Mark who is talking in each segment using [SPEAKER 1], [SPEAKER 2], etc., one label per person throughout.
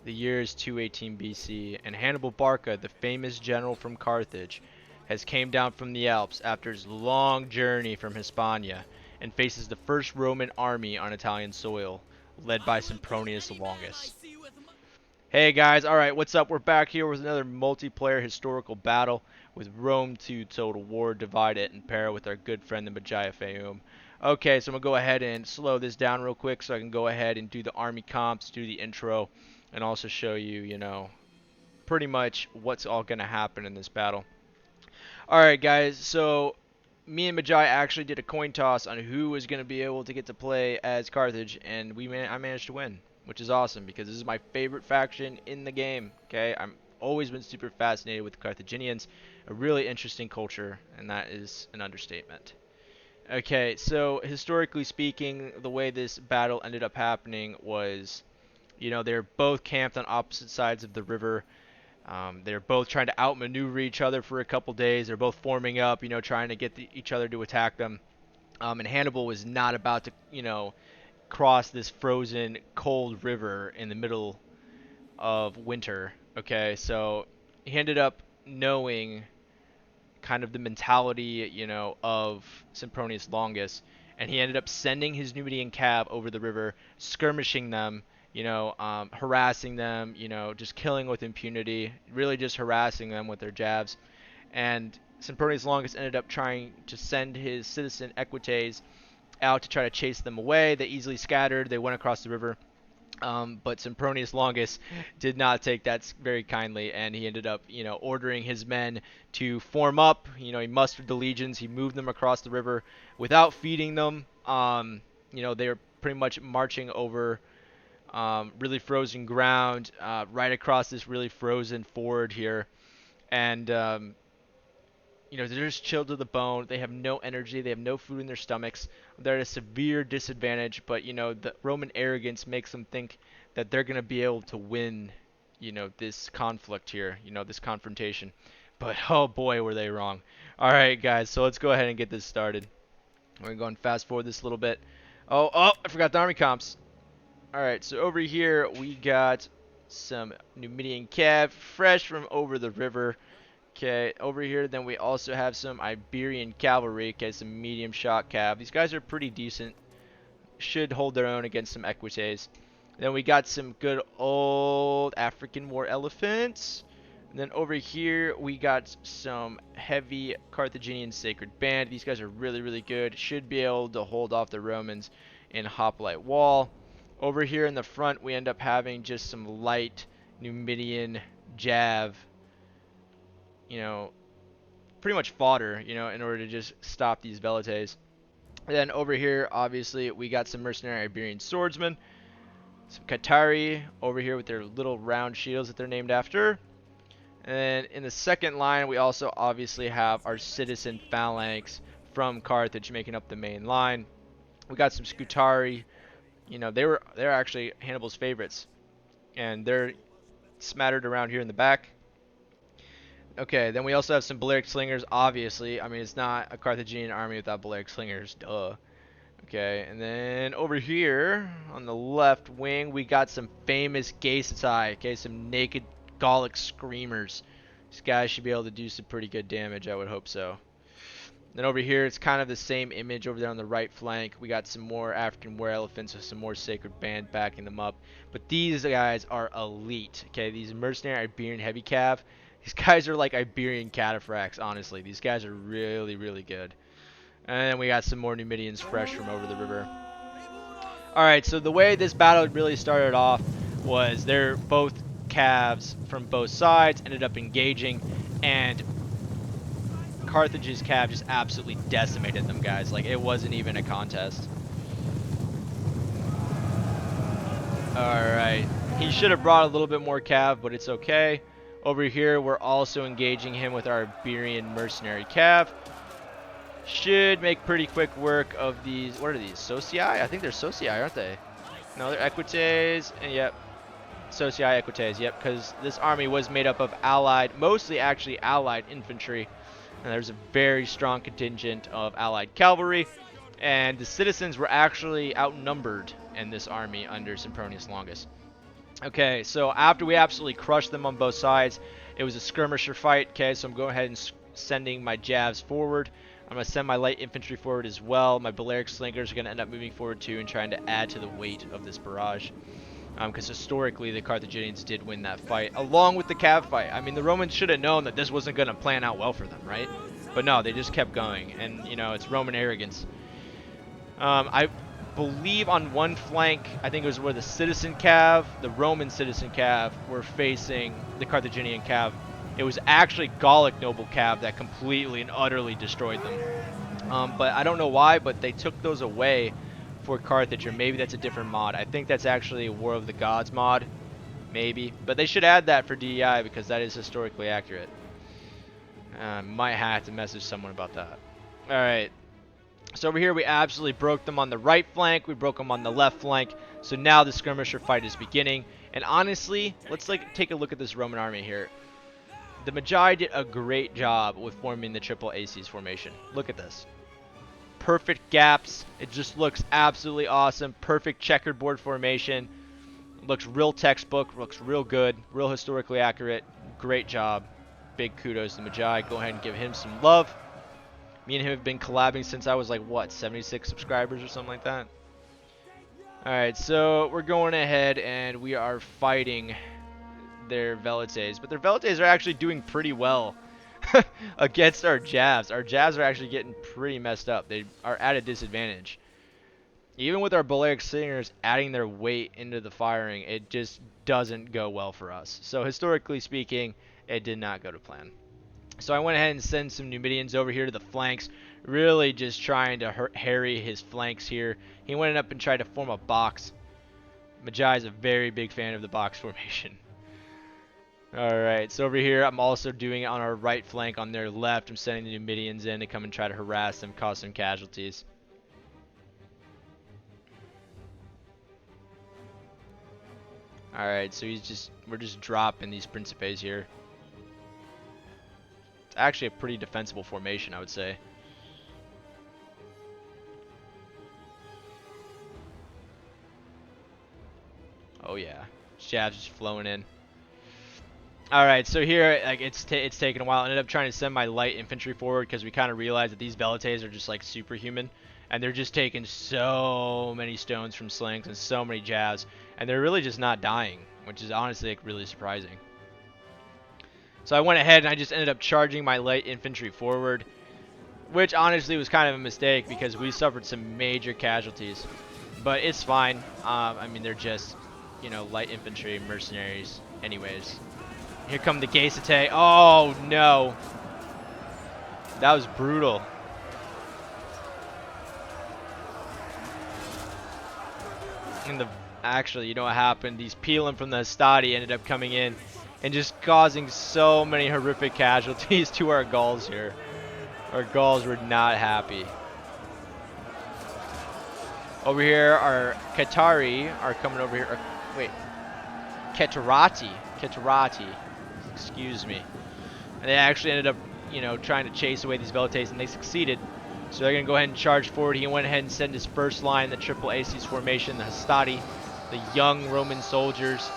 [SPEAKER 1] The year is 218 BC, and Hannibal Barca, the famous general from Carthage, has came down from the Alps after his long journey from Hispania and faces the first Roman army on Italian soil, led by Sempronius Longus. Hey guys, alright, what's up? We're back here with another multiplayer historical battle with Rome to Total War divided and pair with our good friend the Medjay of Faiyum. Okay, so I'm going to go ahead and slow this down real quick so I can go ahead and do the army comps, do the intro, and also show you, pretty much what's all going to happen in this battle. Alright guys, so me and Medjay actually did a coin toss on who was going to be able to get to play as Carthage, and I managed to win, which is awesome because this is my favorite faction in the game. Okay, I'm always been super fascinated with the Carthaginians, a really interesting culture, and that is an understatement. Okay, so historically speaking, the way this battle ended up happening was, they're both camped on opposite sides of the river. They're both trying to outmaneuver each other for a couple days. They're both forming up, trying to get each other to attack them. And Hannibal was not about to, cross this frozen, cold river in the middle of winter. Okay, so he ended up knowing kind of the mentality, of Sempronius Longus, and he ended up sending his Numidian cav over the river, skirmishing them, harassing them, just killing with impunity, really just harassing them with their jabs. And Sempronius Longus ended up trying to send his citizen Equites out to try to chase them away. They easily scattered. They went across the river. But Sempronius Longus did not take that very kindly, and he ended up, ordering his men to form up. He mustered the legions. He moved them across the river without feeding them. They were pretty much marching over really frozen ground, right across this really frozen ford here, and they're just chilled to the bone. They have no energy. They have no food in their stomachs. They're at a severe disadvantage, but, the Roman arrogance makes them think that they're going to be able to win, this conflict here, this confrontation. But, oh boy, were they wrong. All right, guys, so let's go ahead and get this started. We're going to fast forward this a little bit. Oh, I forgot the army comps. All right, so over here we got some Numidian cav, fresh from over the river. Okay, over here then we also have some Iberian cavalry, okay, some medium shot cav. These guys are pretty decent. Should hold their own against some Equites. Then we got some good old African war elephants. And then over here we got some heavy Carthaginian sacred band. These guys are really, really good. Should be able to hold off the Romans in hoplite wall. Over here in the front we end up having just some light Numidian jav, pretty much fodder, in order to just stop these velites. And then over here, obviously, we got some mercenary Iberian swordsmen, some Katari over here with their little round shields that they're named after. And then in the second line, we also obviously have our citizen phalanx from Carthage making up the main line. We got some Scutari. They're actually Hannibal's favorites, and they're smattered around here in the back. Okay, then we also have some Balearic Slingers, obviously. I mean, it's not a Carthaginian army without Balearic Slingers, duh. Okay, and then over here, on the left wing, we got some famous Gaetae, okay, some naked Gallic Screamers. These guys should be able to do some pretty good damage, I would hope so. Then over here, it's kind of the same image over there on the right flank. We got some more African War Elephants with some more Sacred Band backing them up. But these guys are elite, okay, these mercenary Iberian heavy cav. These guys are like Iberian cataphracts, honestly. These guys are really, really good. And then we got some more Numidians fresh from over the river. Alright, so the way this battle really started off was they're both calves from both sides, ended up engaging, and Carthage's cav just absolutely decimated them, guys. Like, it wasn't even a contest. Alright, he should have brought a little bit more cav, but it's okay. Over here, we're also engaging him with our Iberian mercenary cav. Should make pretty quick work of these. What are these? Socii? I think they're Socii, aren't they? No, they're Equites. And yep, Socii Equites. Yep, because this army was made up of allied, mostly actually allied infantry. And there's a very strong contingent of allied cavalry. And the citizens were actually outnumbered in this army under Sempronius Longus. Okay, so after we absolutely crushed them on both sides, it was a skirmisher fight. Okay, so I'm going ahead and sending my Javs forward. I'm going to send my light infantry forward as well. My Balearic slingers are going to end up moving forward too and trying to add to the weight of this barrage. Because historically, the Carthaginians did win that fight, along with the cav fight. I mean, the Romans should have known that this wasn't going to plan out well for them, right? But no, they just kept going, and, you know, it's Roman arrogance. I believe on one flank, I think it was where the citizen cav, the Roman citizen cav, were facing the Carthaginian cav. It was actually Gallic noble cav that completely and utterly destroyed them. But I don't know why, but they took those away for Carthage, or maybe that's a different mod. I think that's actually a War of the Gods mod, maybe. But they should add that for DEI because that is historically accurate. Might have to message someone about that. Alright. So over here we absolutely broke them on the right flank. We broke them on the left flank. So now the skirmisher fight is beginning. And honestly, let's take a look at this Roman army here. The Medjay did a great job with forming the triple ACs formation. Look at this. Perfect gaps. It just looks absolutely awesome. Perfect checkerboard formation. Looks real textbook. Looks real good. Real historically accurate. Great job. Big kudos to Medjay. Go ahead and give him some love. Me and him have been collabing since I was like, what, 76 subscribers or something like that? Alright, so we're going ahead and we are fighting their Velites. But their Velites are actually doing pretty well against our Javs. Our Javs are actually getting pretty messed up. They are at a disadvantage. Even with our Balearic Slingers adding their weight into the firing, it just doesn't go well for us. So historically speaking, it did not go to plan. So I went ahead and sent some Numidians over here to the flanks, really just trying to harry his flanks here. He went up and tried to form a box. Medjay is a very big fan of the box formation. Alright, so over here I'm also doing it on our right flank on their left. I'm sending the Numidians in to come and try to harass them, cause some casualties. Alright, so we're just dropping these Principes here. It's actually a pretty defensible formation, I would say. Oh yeah, Jav's just flowing in. Alright, so here, like, it's taken a while. I ended up trying to send my light infantry forward because we kind of realized that these Velites are just like superhuman. And they're just taking so many stones from slings and so many Javs. And they're really just not dying, which is honestly like, really surprising. So I went ahead and I just ended up charging my light infantry forward, which honestly was kind of a mistake because we suffered some major casualties. But it's fine. I mean, they're just, you know, light infantry mercenaries anyways. Here come the Gaisite. Oh, no. That was brutal. And actually, you know what happened? These Peeling from the Hastati ended up coming in and just causing so many horrific casualties to our Gauls here. Our Gauls were not happy. Over here, our Katari are coming over here. Wait. Ketarati. Excuse me. And they actually ended up, you know, trying to chase away these Velites, and they succeeded. So they're going to go ahead and charge forward. He went ahead and sent his first line, the triple ACs formation, the Hastati, the young Roman soldiers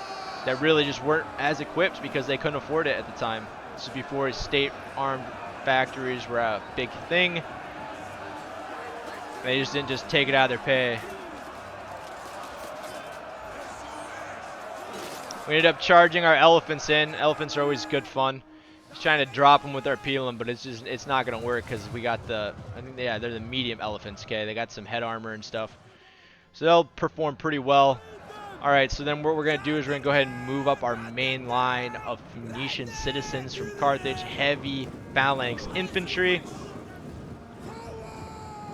[SPEAKER 1] that really just weren't as equipped because they couldn't afford it at the time. This is before state-armed factories were a big thing. They just didn't just take it out of their pay. We ended up charging our elephants in. Elephants are always good fun. Just trying to drop them with our Peeling, but it's not gonna work because we got the, I think, yeah, they're the medium elephants. Okay, they got some head armor and stuff, so they'll perform pretty well. All right, so then what we're gonna do is we're gonna go ahead and move up our main line of Phoenician citizens from Carthage, heavy phalanx infantry.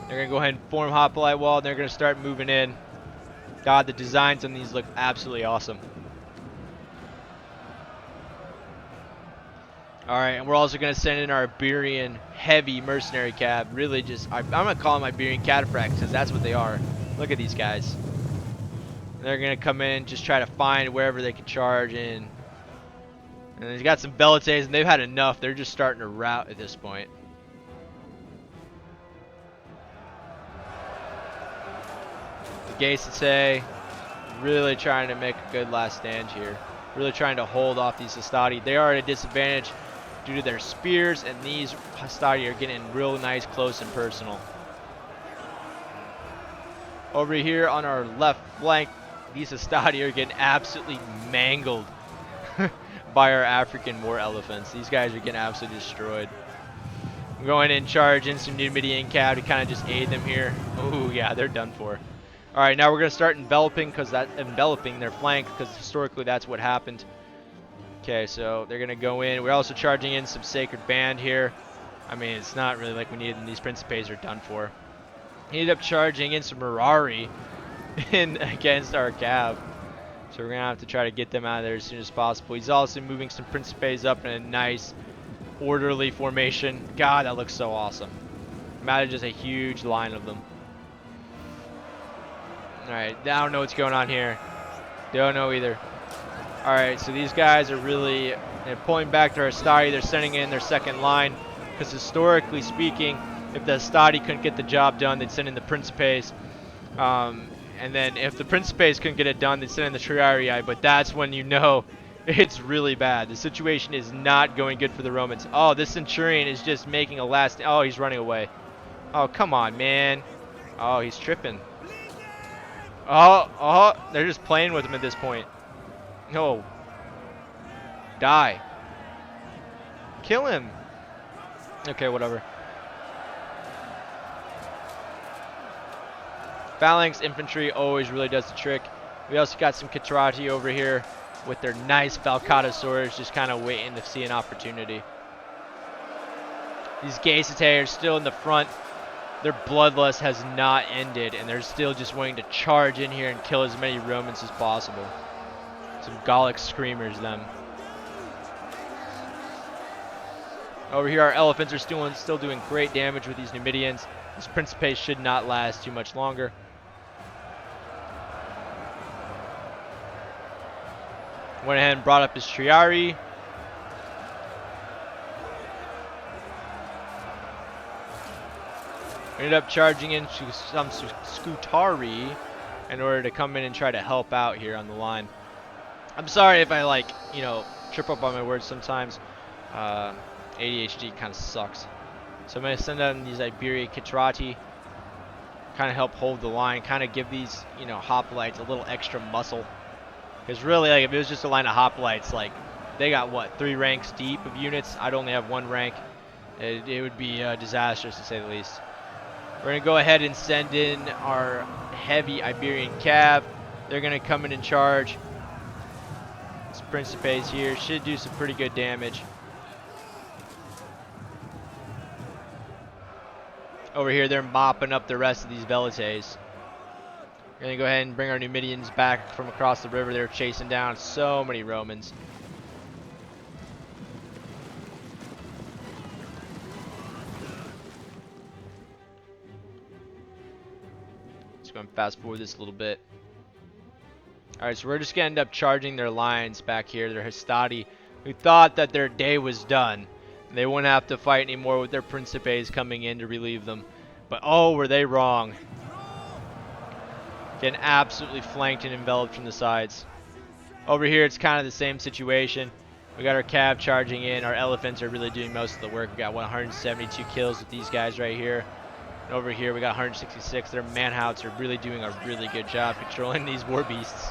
[SPEAKER 1] They're gonna go ahead and form hoplite wall, and they're gonna start moving in. God, the designs on these look absolutely awesome. Alright, and we're also going to send in our Iberian heavy mercenary cab. Really just, I'm going to call them Iberian cataphracts because that's what they are. Look at these guys. And they're going to come in, just try to find wherever they can charge in. And they've got some Velites, and they've had enough. They're just starting to rout at this point. The Gaisite really trying to make a good last stand here. Really trying to hold off these Hastati. They are at a disadvantage due to their spears, and these Hastati are getting real nice, close, and personal. Over here on our left flank, these Hastati are getting absolutely mangled by our African war elephants. These guys are getting absolutely destroyed. I'm going in charge in some Numidian cav to kind of just aid them here. Oh yeah, they're done for. All right, now we're going to start enveloping their flank, because historically that's what happened. Okay, so they're going to go in. We're also charging in some Sacred Band here. I mean, it's not really like we need them. These Principes are done for. He ended up charging in some Mirari in against our cav. So we're going to have to try to get them out of there as soon as possible. He's also moving some Principes up in a nice, orderly formation. God, that looks so awesome. Imagine just a huge line of them. Alright, I don't know what's going on here. Don't know either. Alright, so these guys are really, they're pulling back to our Hastati. They're sending in their second line, because historically speaking, if the Hastati couldn't get the job done, they'd send in the Principes. And then if the Principes couldn't get it done, they'd send in the Triarii. But that's when you know it's really bad. The situation is not going good for the Romans. Oh, this Centurion is just making a last, oh, he's running away. Oh, come on, man. Oh, he's tripping. Oh, they're just playing with him at this point. No. Die. Kill him. Okay, whatever. Phalanx infantry always really does the trick. We also got some Catarati over here with their nice Falcata swords, just kind of waiting to see an opportunity. These Gaisite are still in the front. Their bloodlust has not ended, and they're still just wanting to charge in here and kill as many Romans as possible. Some Gallic screamers, them. Over here, our elephants are still doing great damage with these Numidians. This Principe should not last too much longer. Went ahead and brought up his Triarii. Ended up charging into some Scutari in order to come in and try to help out here on the line. I'm sorry if I, like, you know, trip up on my words sometimes. ADHD kind of sucks. So I'm going to send out these Iberia Catarati, kind of help hold the line, kind of give these, you know, hoplites a little extra muscle. Because really, like, if it was just a line of hoplites, like, they got, what, 3 ranks deep of units? I'd only have 1 rank. It would be disastrous, to say the least. We're going to go ahead and send in our heavy Iberian cav. They're going to come in and charge. This Principes here should do some pretty good damage. Over here, they're mopping up the rest of these Velites. We're going to go ahead and bring our Numidians back from across the river. They're chasing down so many Romans. Going to fast forward this a little bit. Alright, so we're just going to end up charging their lines back here, their Hastati, who thought that their day was done. They wouldn't have to fight anymore with their Principes coming in to relieve them. But oh, were they wrong. Getting absolutely flanked and enveloped from the sides. Over here, it's kind of the same situation. We got our cav charging in. Our elephants are really doing most of the work. We got 172 kills with these guys right here. Over here we got 166. Their manhouts are really doing a really good job controlling these war beasts.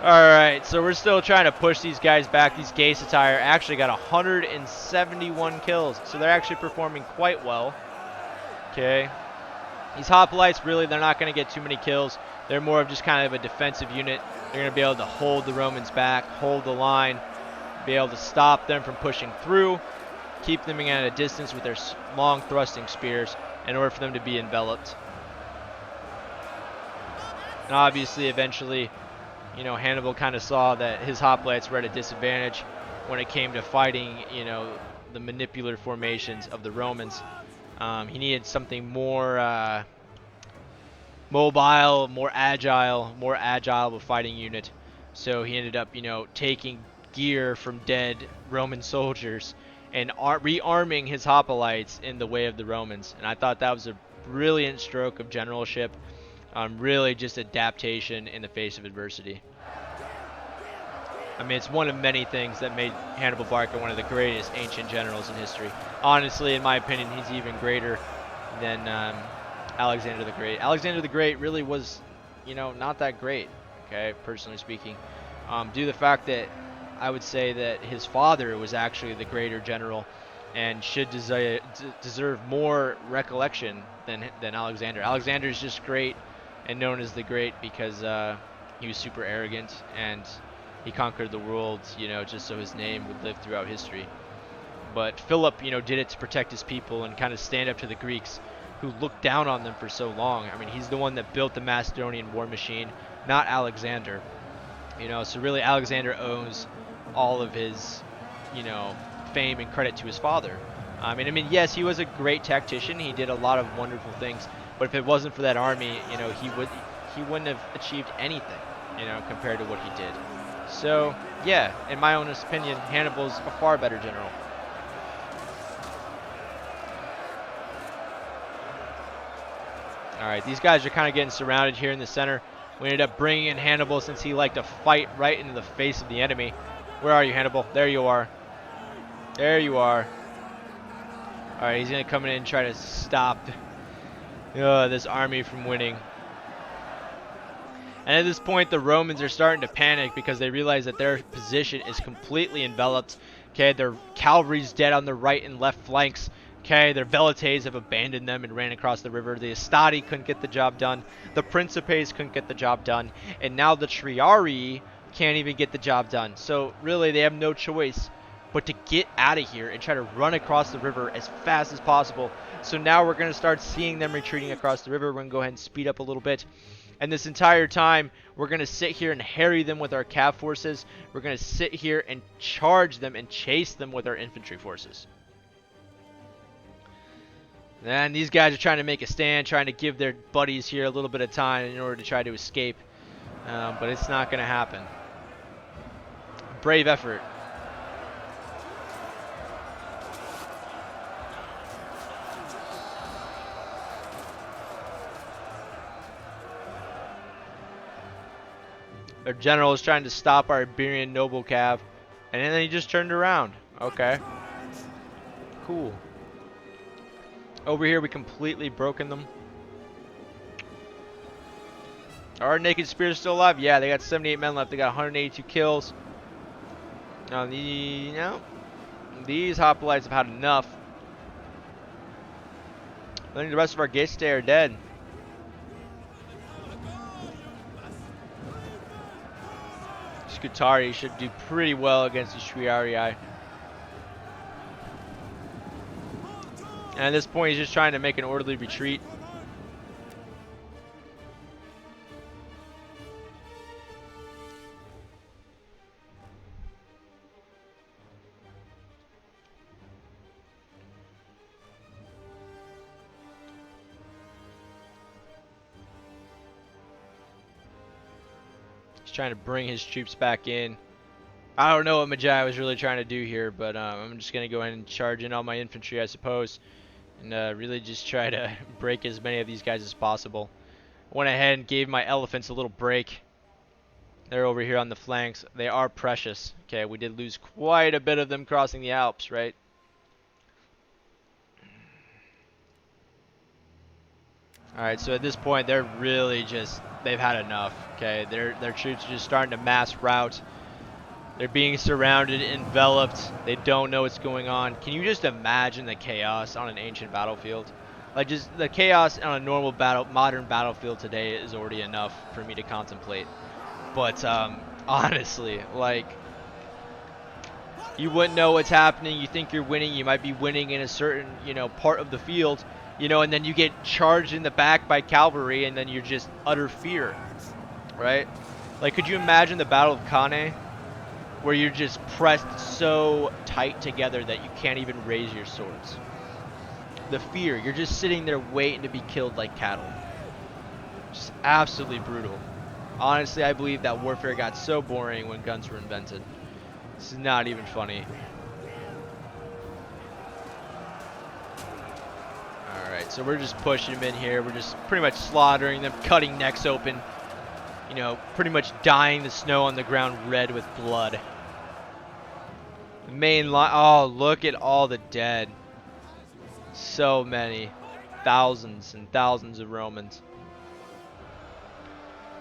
[SPEAKER 1] Alright, so we're still trying to push these guys back. These Gaisite actually got 171 kills, so they're actually performing quite well. Okay. These hoplites, really, they're not going to get too many kills. They're more of just kind of a defensive unit. They're going to be able to hold the Romans back, hold the line, be able to stop them from pushing through, keep them at a distance with their long thrusting spears, in order for them to be enveloped. And obviously, eventually, you know, Hannibal kind of saw that his hoplites were at a disadvantage when it came to fighting, you know, the manipular formations of the Romans. He needed something more mobile, more agile of a fighting unit. So he ended up, you know, taking gear from dead Roman soldiers and rearming his hoplites in the way of the Romans. And I thought that was a brilliant stroke of generalship. Really just adaptation in the face of adversity. I mean, it's one of many things that made Hannibal Barca one of the greatest ancient generals in history. Honestly, in my opinion, he's even greater than Alexander the Great. Alexander the Great really was, you know, not that great, okay, personally speaking. Due to the fact that I would say that his father was actually the greater general and should deserve more recollection than Alexander. Alexander is just great and known as the Great because he was super arrogant and he conquered the world, you know, just so his name would live throughout history. But Philip, you know, did it to protect his people and kind of stand up to the Greeks who looked down on them for so long. I mean, he's the one that built the Macedonian war machine, not Alexander. You know, so really Alexander owes all of his, you know, fame and credit to his father. I mean, yes, he was a great tactician. He did a lot of wonderful things. But if it wasn't for that army, you know, he wouldn't have achieved anything, you know, compared to what he did. So, yeah, in my honest opinion, Hannibal's a far better general. Alright, these guys are kind of getting surrounded here in the center. We ended up bringing in Hannibal since he liked to fight right into the face of the enemy. Where are you, Hannibal? There you are. There you are. Alright, he's going to come in and try to stop this army from winning. And at this point, the Romans are starting to panic because they realize that their position is completely enveloped. Okay, their cavalry's dead on the right and left flanks. Okay, their velites have abandoned them and ran across the river. The Astati couldn't get the job done. The Principes couldn't get the job done. And now the Triarii can't even get the job done. So really, they have no choice but to get out of here and try to run across the river as fast as possible. So now we're going to start seeing them retreating across the river. We're going to go ahead and speed up a little bit. And this entire time, we're going to sit here and harry them with our cav forces. We're going to sit here and charge them and chase them with our infantry forces. And these guys are trying to make a stand, trying to give their buddies here a little bit of time in order to try to escape. But it's not going to happen. Brave effort. Our general is trying to stop our Iberian noble cav, and then he just turned around. Okay. Cool. Over here, we completely broken them. Are our naked spears still alive? Yeah, they got 78 men left. They got 182 kills. Now, these hoplites have had enough. I think the rest of our Geste are dead. Scutari should do pretty well against the Triarii. And at this point, he's just trying to make an orderly retreat. He's trying to bring his troops back in. I don't know what Medjay was really trying to do here, but I'm just going to go ahead and charge in all my infantry, I suppose. And really just try to break as many of these guys as possible. Went ahead and gave my elephants a little break. They're over here on the flanks. They are precious. Okay, we did lose quite a bit of them crossing the Alps, right? Alright, so at this point, they're really just, they've had enough. Okay, their troops are just starting to mass rout. They're being surrounded, enveloped. They don't know what's going on. Can you just imagine the chaos on an ancient battlefield? Like, just the chaos on a normal modern battlefield today is already enough for me to contemplate. But honestly, like, you wouldn't know what's happening. You think you're winning. You might be winning in a certain, part of the field, and then you get charged in the back by cavalry, and then you're just utter fear, right? Like, could you imagine the Battle of Cannae, where you're just pressed so tight together that you can't even raise your swords? The fear, you're just sitting there waiting to be killed like cattle. Just absolutely brutal. Honestly, I believe that warfare got so boring when guns were invented. This is not even funny. Alright, So we're just pushing them in here. We're just pretty much slaughtering them, cutting necks open. You know, pretty much dyeing the snow on the ground red with blood. The main line. Oh, look at all the dead. So many. Thousands and thousands of Romans.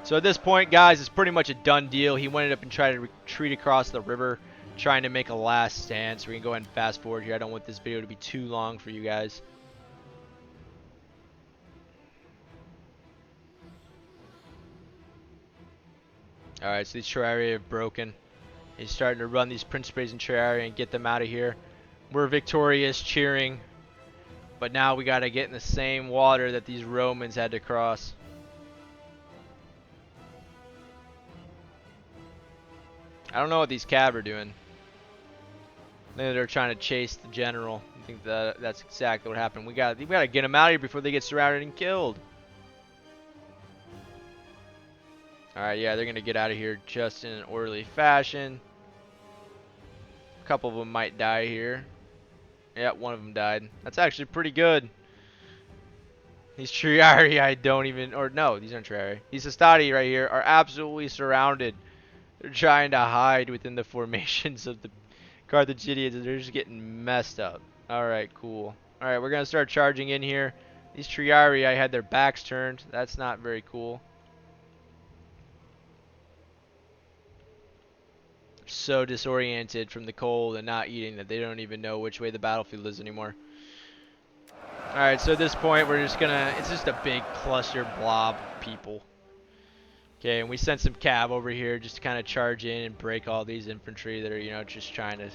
[SPEAKER 1] So at this point, guys, it's pretty much a done deal. He went up and tried to retreat across the river, trying to make a last stand. So we can go ahead and fast forward here. I don't want this video to be too long for you guys. Alright, so these Triarii have broken. He's starting to run these Principes and Triarii and get them out of here. We're victorious, cheering. But now we got to get in the same water that these Romans had to cross. I don't know what these Cav are doing. I think they're trying to chase the general. I think that's exactly what happened. We got to get them out of here before they get surrounded and killed. Alright, yeah, they're going to get out of here just in an orderly fashion. A couple of them might die here. Yeah, one of them died. That's actually pretty good. These Triarii I don't even... Or no, these aren't Triarii. These Hastati right here are absolutely surrounded. They're trying to hide within the formations of the Carthaginians, and they're just getting messed up. Alright, cool. Alright, we're going to start charging in here. These Triarii I had their backs turned. That's not very cool. So disoriented from the cold and not eating that they don't even know which way the battlefield is anymore. Alright, so at this point we're just gonna, it's just a big cluster blob of people. Okay, and we sent some cav over here just to kind of charge in and break all these infantry that are, you know, just trying to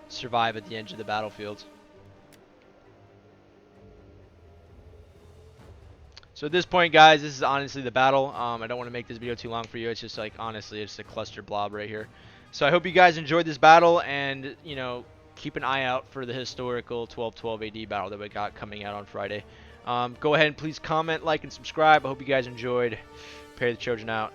[SPEAKER 1] survive at the edge of the battlefield. So at this point, guys, this is honestly the battle. I don't want to make this video too long for you. It's just like, honestly, it's a cluster blob right here. So I hope you guys enjoyed this battle, and, you know, keep an eye out for the historical 1212 AD battle that we got coming out on Friday. Go ahead and please comment, like, and subscribe. I hope you guys enjoyed. Perry the Trojan out.